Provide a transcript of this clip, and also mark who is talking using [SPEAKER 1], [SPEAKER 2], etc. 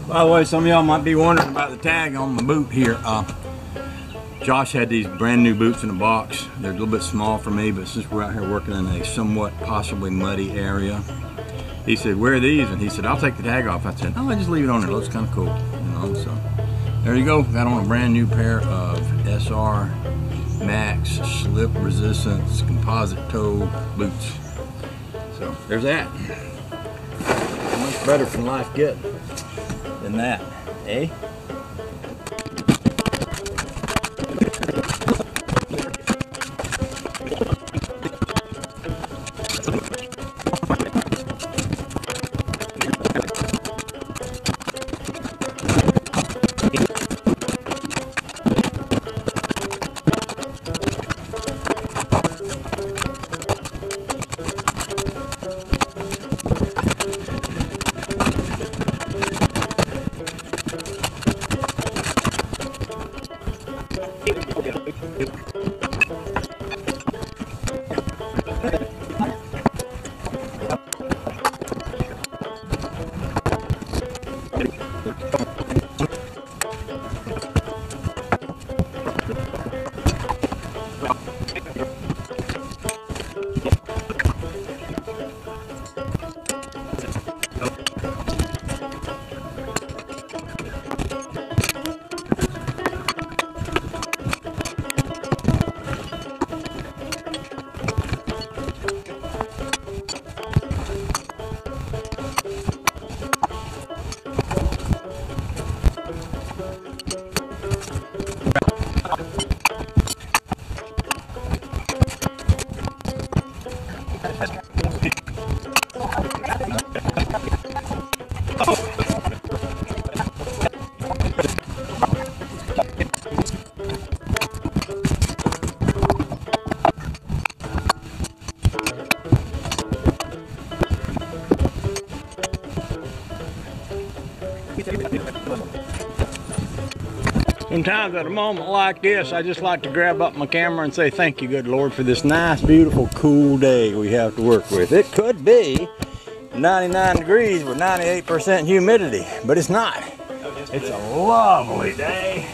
[SPEAKER 1] By the way, some of y'all might be wondering about the tag on my boot here. Josh had these brand new boots in a box. They're a little bit small for me, but since we're out here working in a somewhat possibly muddy area, he said, "Where are these?" And he said, "I'll take the tag off." I said, "Oh, I just leave it on there. It looks kind of cool, you know." So there you go. Got on a brand new pair of SR Max slip resistance composite toe boots. So there's that. How much better can life get than that, eh? Sometimes at a moment like this, I just like to grab up my camera and say thank you, good Lord, for this nice, beautiful, cool day we have to work with. It could be 99 degrees with 98% humidity, but it's not. It's a lovely day.